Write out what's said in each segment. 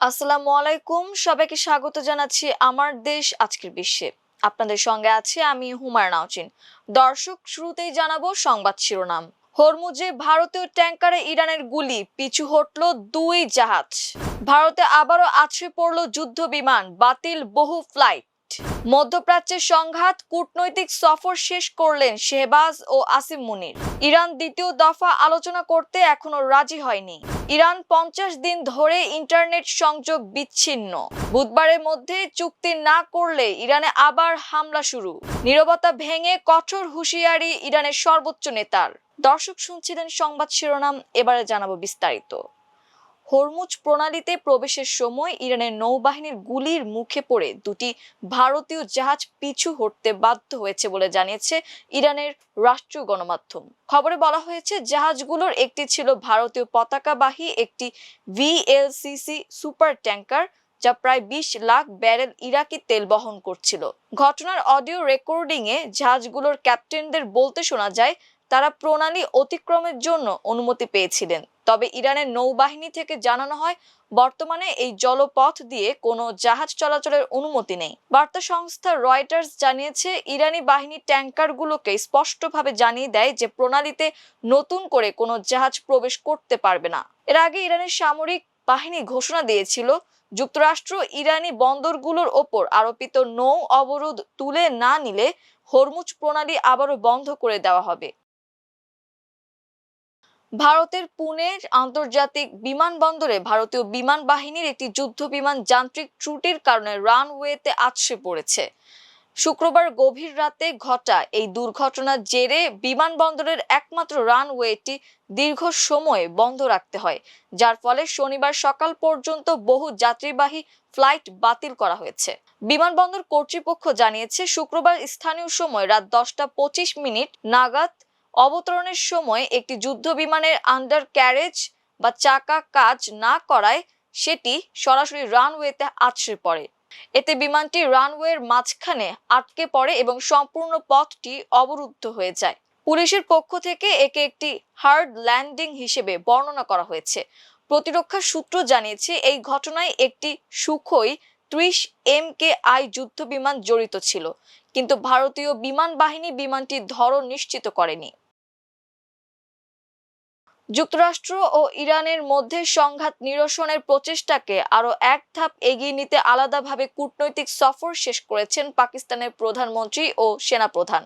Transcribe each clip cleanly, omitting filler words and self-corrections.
আসসালামু আলাইকুম, সবাইকে স্বাগত জানাচ্ছি আমার দেশ আজকের বিশ্বে। আপনাদের সঙ্গে আছে আমি হুমায়ুন নাওচিন। দর্শক, শুরুতেই জানাবো সংবাদ শিরোনাম। হরমুজে ভারতীয় ট্যাংকারে ইরানের গুলি, পিছু হটল 2 জাহাজ। ভারতে আবারও আছড়ে পড়ল যুদ্ধ বিমান, বাতিল বহু ফ্লাইট। মধ্যপ্রাচ্যের সংঘাত, কূটনৈতিক সফর শেষ করলেন শেহবাজ ও আসিম মুনির। ইরান দ্বিতীয় দফা আলোচনা করতে এখনো রাজি হয়নি। ইরান 50 দিন ধরে ইন্টারনেট সংযোগ বিচ্ছিন্ন। বুধবারের মধ্যে চুক্তি না করলে ইরানে আবার হামলা শুরু। নীরবতা ভেঙে কঠোর হুঁশিয়ারি ইরানের সর্বোচ্চ নেতার। দর্শক, শুনছিলেন সংবাদ শিরোনাম, এবারে জানাবো বিস্তারিত। হরমুজ প্রণালীতে প্রবেশের সময় ইরানের নৌবাহিনীর গুলির মুখে পড়ে 2টি ভারতীয় জাহাজ পিছু হটতে বাধ্য হয়েছে বলে জানিয়েছে ইরানের রাষ্ট্রীয় গণমাধ্যম। খবরে বলা হয়েছে, জাহাজগুলোর একটি ছিল ভারতীয় পতাকাবাহী একটি ভিএলসিসি সুপার ট্যাঙ্কার, যা প্রায় 20 লাখ ব্যারেল ইরাকি তেল বহন করছিল। ঘটনার অডিও রেকর্ডিংয়ে জাহাজগুলোর ক্যাপ্টেনদের বলতে শোনা যায় তারা প্রণালী অতিক্রমের জন্য অনুমতি পেয়েছিলেন। তবে ইরানের নৌবাহিনী থেকে জানানো হয় বর্তমানে এই জলপথ দিয়ে কোনো জাহাজ চলাচলের অনুমতি নেই। বার্তা সংস্থা রয়টার্স জানিয়েছে, ইরানি বাহিনী ট্যাঙ্কারগুলোকে স্পষ্টভাবে জানিয়ে দেয় যে প্রণালীতে নতুন করে কোনো জাহাজ প্রবেশ করতে পারবে না। এর আগে ইরানের সামরিক বাহিনী ঘোষণা দিয়েছিল, যুক্তরাষ্ট্র ইরানি বন্দরগুলোর ওপর আরোপিত নৌ অবরোধ তুলে না নিলে হরমুজ প্রণালী আবারও বন্ধ করে দেওয়া হবে। ভারতের পুনের আন্তর্জাতিক বিমানবন্দরে ভারতীয় বিমান বাহিনীর একটি যুদ্ধ বিমান যান্ত্রিক ত্রুটির কারণে রানওয়েতে আছড়ে পড়েছে। শুক্রবার গভীর রাতে ঘটা এই দুর্ঘটনার জেরে বিমানবন্দরের একমাত্র রানওয়েটি দীর্ঘ সময় বন্ধ রাখতে হয়, যার ফলে শনিবার সকাল পর্যন্ত বহু যাত্রীবাহী ফ্লাইট বাতিল করা হয়েছে। বিমানবন্দর কর্তৃপক্ষ জানিয়েছে, শুক্রবার স্থানীয় সময় রাত 10টা 25 মিনিট নাগাদ অবতরণের সময় একটি যুদ্ধ বিমানের আন্ডার ক্যারেজ বা চাকা কাজ না করায় সেটি সরাসরি রানওয়েতে আছড়ে পড়ে। এতে বিমানটি রানওয়ের মাঝখানে আটকে পড়ে এবং সম্পূর্ণ পথটি অবরুদ্ধ হয়ে যায়। পুলিশের পক্ষ থেকে একে একটি হার্ড ল্যান্ডিং হিসেবে বর্ণনা করা হয়েছে। প্রতিরক্ষা সূত্র জানিয়েছে, এই ঘটনায় একটি সুখোই 30 MKI যুদ্ধ বিমান জড়িত ছিল, কিন্তু ভারতীয় বিমান বাহিনী বিমানটির ধরন নিশ্চিত করেনি। যুক্তরাষ্ট্র ও ইরানের মধ্যে সংঘাত নিরসনের প্রচেষ্টাকে আরো এক ধাপ এগিয়ে নিতে আলাদাভাবে কূটনৈতিক সফর শেষ করেছেন পাকিস্তানের প্রধানমন্ত্রী ও সেনাপ্রধান।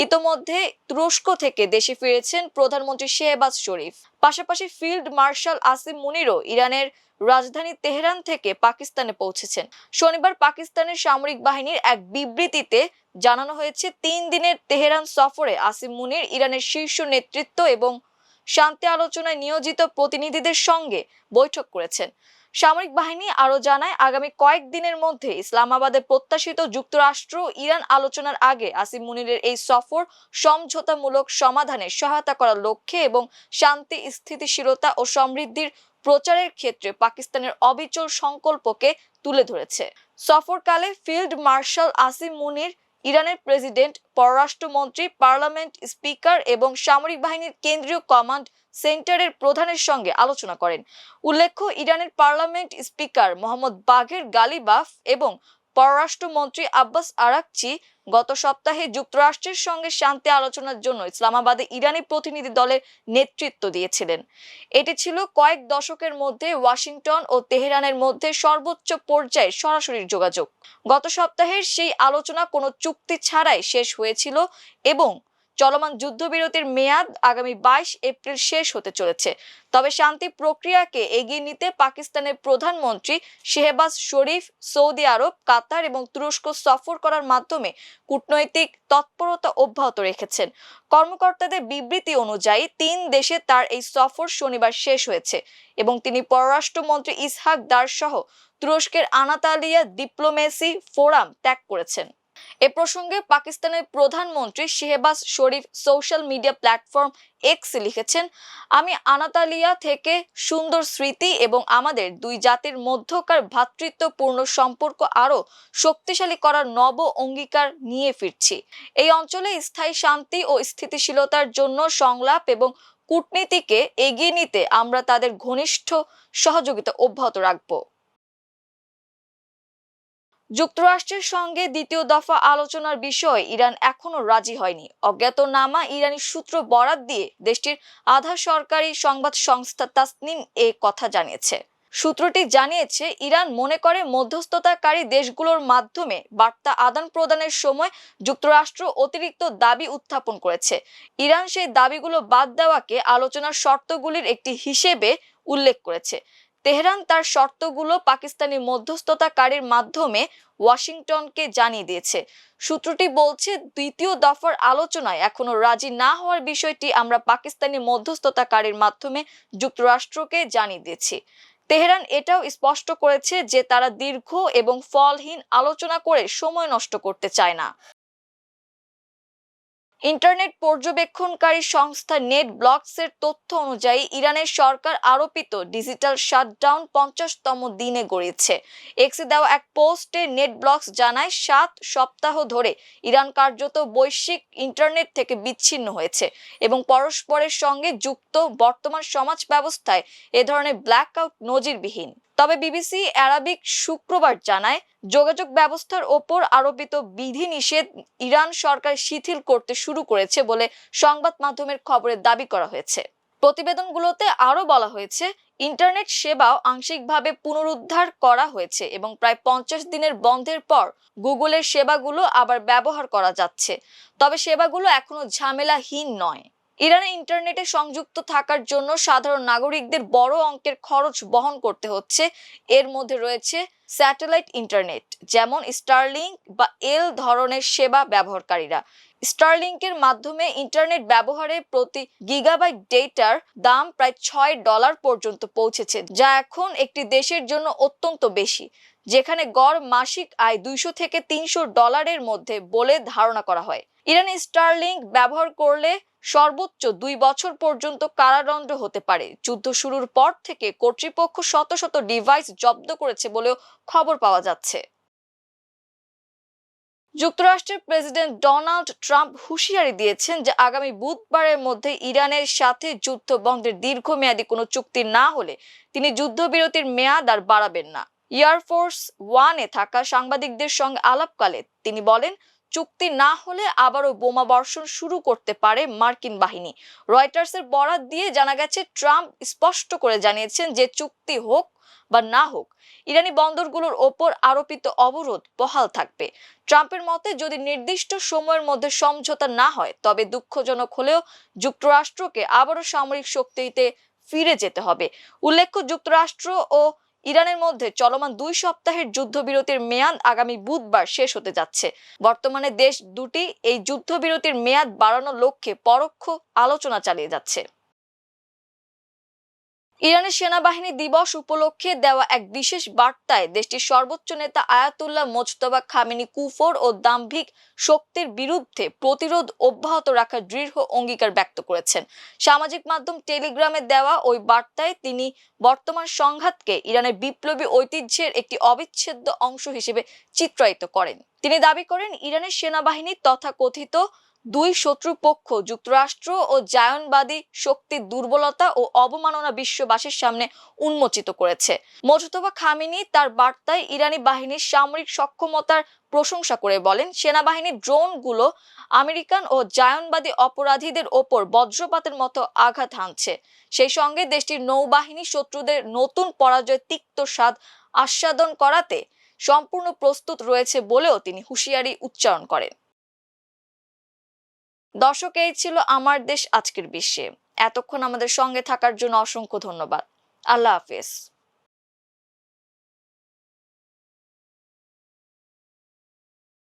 ইতোমধ্যে তুরস্ক থেকে দেশে ফিরেছেন প্রধানমন্ত্রী শেহবাজ শরীফ। পাশাপাশি ফিল্ড মার্শাল আসিম মুনিরও ইরানের রাজধানী তেহরান থেকে পাকিস্তানে পৌঁছেছেন। শনিবার পাকিস্তানের সামরিক বাহিনীর এক বিবৃতিতে জানানো হয়েছে, 3 দিনের তেহরান সফরে আসিম মুনির ইরানের শীর্ষ নেতৃত্ব এবং শান্তি আলোচনায় নিয়োজিত প্রতিনিধিদের সঙ্গে বৈঠক করেছেন। সামরিক বাহিনী আরো জানায়, আগামী কয়েকদিনের মধ্যে ইসলামাবাদে প্রত্যাশিত যুক্তরাষ্ট্র ইরান আলোচনার আগে আসিম মুনিরের এই সফর সমঝোতামূলক সমাধানে সহায়তা করার লক্ষ্যে এবং শান্তি, স্থিতিশীলতা ও সমৃদ্ধির প্রচারের ক্ষেত্রে পাকিস্তানের অবিচল সংকল্পকে তুলে ধরেছে। সফরকালে ফিল্ড মার্শাল আসিম মুনির ইরানের প্রেসিডেন্ট, পররাষ্ট্রমন্ত্রী, পার্লামেন্ট স্পিকার এবং সামরিক বাহিনীর কেন্দ্রীয় কমান্ড সেন্টারের প্রধানের সঙ্গে আলোচনা করেন। উল্লেখ্য, ইরানের পার্লামেন্ট স্পিকার মোহাম্মদ বাঘের গালিবাফ এবং পররাষ্ট্রমন্ত্রী আব্বাস আরাকচি গত সপ্তাহে যুক্তরাষ্ট্রের সঙ্গে শান্তি আলোচনার জন্য ইসলামাবাদে ইরানি প্রতিনিধি দলের নেতৃত্ব দিয়েছিলেন। এটি ছিল কয়েক দশকের মধ্যে ওয়াশিংটন ও তেহরানের মধ্যে সর্বোচ্চ পর্যায়ে সরাসরি যোগাযোগ। গত সপ্তাহের সেই আলোচনা কোনো চুক্তি ছাড়াই শেষ হয়েছিল এবং চলমান যুদ্ধবিরতির মেয়াদ আগামী 22 এপ্রিল শেষ হতে চলেছে। তবে শান্তি প্রক্রিয়াকে এগিয়ে নিতে পাকিস্তানের প্রধানমন্ত্রী শেহবাজ শরীফ সৌদি আরব, কাতার এবং তুরস্ক সফর করার মাধ্যমে কূটনৈতিক তৎপরতা অব্যাহত রেখেছেন। কর্মকর্তাদের বিবৃতি অনুযায়ী 3 দেশে তার এই সফর শনিবার শেষ হয়েছে এবং তিনি পররাষ্ট্রমন্ত্রী ইসহাক দার সহ তুরস্কের আনাতালিয়া ডিপ্লোমেসি ফোরাম ত্যাগ করেছেন। এ প্রসঙ্গে পাকিস্তানের প্রধানমন্ত্রী শেহবাজ শরীফ সোশ্যাল মিডিয়া প্ল্যাটফর্ম এক্স লিখেছেন, আমি আনাতালিয়া থেকে সুন্দর স্মৃতি এবং আমাদের দুই জাতির মধ্যকার ভ্রাতৃত্বপূর্ণ সম্পর্ক আরো শক্তিশালী করার নব অঙ্গীকার নিয়ে ফিরছি। এই অঞ্চলে স্থায়ী শান্তি ও স্থিতিশীলতার জন্য সংলাপ এবং কূটনীতিকে এগিয়ে নিতে আমরা তাদের ঘনিষ্ঠ সহযোগিতা অব্যাহত রাখব। যুক্তরাষ্ট্রের সঙ্গে দ্বিতীয় দফা আলোচনার বিষয়ে ইরান এখনো রাজি হয়নি। অজ্ঞাতনামা ইরানি সূত্র বরাত দিয়ে দেশটির আধা সরকারি সংবাদ সংস্থা তাসনিম এ কথা জানিয়েছে। সূত্রটি জানিয়েছে, ইরান মনে করে মধ্যস্থতাকারী দেশগুলোর মাধ্যমে বার্তা আদান প্রদানের সময় যুক্তরাষ্ট্র অতিরিক্ত দাবি উত্থাপন করেছে। ইরান সেই দাবিগুলো বাদ দেওয়াকে আলোচনার শর্তগুলির একটি হিসেবে উল্লেখ করেছে। তেহরান তার শর্তগুলো পাকিস্তানি মধ্যস্থতাকারীর মাধ্যমে ওয়াশিংটনকে জানিয়ে দিয়েছে। সূত্রটি বলছে, দ্বিতীয় দফার আলোচনায় এখনো রাজি না হওয়ার বিষয়টি আমরা পাকিস্তানি মধ্যস্থতাকারীর মাধ্যমে যুক্তরাষ্ট্রকে জানিয়ে দিয়েছি। তেহরান এটাও স্পষ্ট করেছে যে তারা দীর্ঘ এবং ফলহীন আলোচনা করে সময় নষ্ট করতে চায় না। ইন্টারনেট পর্যবেক্ষণকারী সংস্থা নেট ব্লকসের তথ্য অনুযায়ী ইরানের সরকার আরোপিত ডিজিটাল শাটডাউন 50তম দিনে গড়িয়েছে। এক্সে দেওয়া এক পোস্টে নেট ব্লকস জানায়, 7 সপ্তাহ ধরে ইরান কার্যত বৈশ্বিক ইন্টারনেট থেকে বিচ্ছিন্ন হয়েছে এবং পরস্পরের সঙ্গে যুক্ত বর্তমান সমাজ ব্যবস্থায় এ ধরনের ব্ল্যাকআউট নজিরবিহীন। তবে বিবিসি অ্যারাবিক শুক্রবার জানায়, যোগাযোগ ব্যবস্থার ওপর আরোপিত বিধিনিষেধ ইরান সরকার শিথিল করতে শুরু করেছে বলে সংবাদ মাধ্যমের খবরে দাবি করা হয়েছে। প্রতিবেদনগুলোতে আরও বলা হয়েছে, ইন্টারনেট সেবাও আংশিকভাবে পুনরুদ্ধার করা হয়েছে এবং প্রায় 50 দিনের বন্ধের পর গুগলের সেবাগুলো আবার ব্যবহার করা যাচ্ছে। তবে সেবাগুলো এখনো ঝামেলাহীন নয়। ইরানে ইন্টারনেটে সংযুক্ত থাকার জন্য সাধারণ নাগরিকদের বড় অঙ্কের খরচ বহন করতে হচ্ছে। এর মধ্যে রয়েছে স্যাটেলাইট ইন্টারনেট, যেমন স্টারলিংক বা এল ধরনের সেবা ব্যবহারকারীরা। স্টারলিংকের মাধ্যমে ইন্টারনেট ব্যবহারে প্রতি গিগাবাইট ডেটার দাম প্রায় $6 পর্যন্ত পৌঁছেছে, যা এখন একটি দেশের জন্য অত্যন্ত বেশি, যেখানে গড় মাসিক আয় $200 থেকে $300 মধ্যে বলে ধারণা করা হয়। ইরানে স্টারলিংক ব্যবহার করলে সর্বোচ্চ 2 বছর পর্যন্ত কারাদণ্ড হতে পারে। যুদ্ধ শুরুর পর থেকে কর্তৃপক্ষ শত শত ডিভাইস জব্দ করেছে বলেও খবর পাওয়া যাচ্ছে। যুক্তরাষ্ট্রের প্রেসিডেন্ট ডোনাল্ড ট্রাম্প হুঁশিয়ারি দিয়েছেন যে আগামী বুধবারের মধ্যে ইরানের সাথে যুদ্ধ বন্ধের দীর্ঘমেয়াদী কোনো চুক্তি না হলে তিনি যুদ্ধবিরতির মেয়াদ আর বাড়াবেন না। এয়ারফোর্স ওয়ানে থাকা সাংবাদিকদের সঙ্গে আলাপকালে তিনি বলেন, চুক্তি না হলে আবারও বোমা বর্ষণ শুরু করতে পারে মার্কিন বাহিনী। রয়টার্সের বরাত দিয়ে জানা গেছে, ট্রাম্প স্পষ্ট করে জানিয়েছেন যে চুক্তি হোক বা না হোক, ইরানি বন্দরগুলোর ওপর আরোপিত অবরোধ বহাল থাকবে। ট্রাম্পের মতে, যদি নির্দিষ্ট সময়ের মধ্যে সমঝোতা না হয় তবে দুঃখজনক হলেও যুক্তরাষ্ট্রকে আবারও সামরিক শক্তিতে ফিরে যেতে হবে। উল্লেখ্য, যুক্তরাষ্ট্র ও ইরানের মধ্যে চলমান 2 সপ্তাহের যুদ্ধবিরতির মেয়াদ আগামী বুধবার শেষ হতে যাচ্ছে। বর্তমানে দেশ দুটি এই যুদ্ধবিরতির মেয়াদ বাড়ানোর লক্ষ্যে পরোক্ষ আলোচনা চালিয়ে যাচ্ছে। ইরানের সেনাবাহিনী দিবস উপলক্ষে দেওয়া এক বিশেষ বার্তায় দেশটির সর্বোচ্চ নেতা আয়াতুল্লাহ মোজতবা খামেনি কুফর ও দাম্ভিক শক্তির বিরুদ্ধে প্রতিরোধ অব্যাহত রাখার দৃঢ় অঙ্গীকার ব্যক্ত করেছেন। সামাজিক মাধ্যম টেলিগ্রামে দেওয়া ওই বার্তায় তিনি বর্তমান সংঘাতকে ইরানের বিপ্লবী ঐতিহ্যের একটি অবিচ্ছেদ্য অংশ হিসেবে চিত্রায়িত করেন। তিনি দাবি করেন, ইরানের সেনাবাহিনী তথাকথিত 2 শত্রুপক্ষ যুক্তরাষ্ট্র ও জায়নবাদী শক্তির দুর্বলতা ও অবমাননা বিশ্ববাসীর সামনে উন্মোচিত করেছে। মোজতবা খামেনি তার বার্তায় ইরানি বাহিনীর সামরিক সক্ষমতার প্রশংসা করে বলেন, সেনাবাহিনীর ড্রোনগুলো আমেরিকান ও জায়নবাদী অপরাধীদের ওপর বজ্রপাতের মতো আঘাত হানছে। সেই সঙ্গে দেশটির নৌবাহিনী শত্রুদের নতুন পরাজয় তিক্ত স্বাদ আস্বাদন করাতে সম্পূর্ণ প্রস্তুত রয়েছে বলেও তিনি হুঁশিয়ারি উচ্চারণ করেন। দর্শক, এই ছিল আমার দেশ আজকের বিশ্বে। এতক্ষণ আমাদের সঙ্গে থাকার জন্য অসংখ্য ধন্যবাদ। আল্লাহ হাফেজ।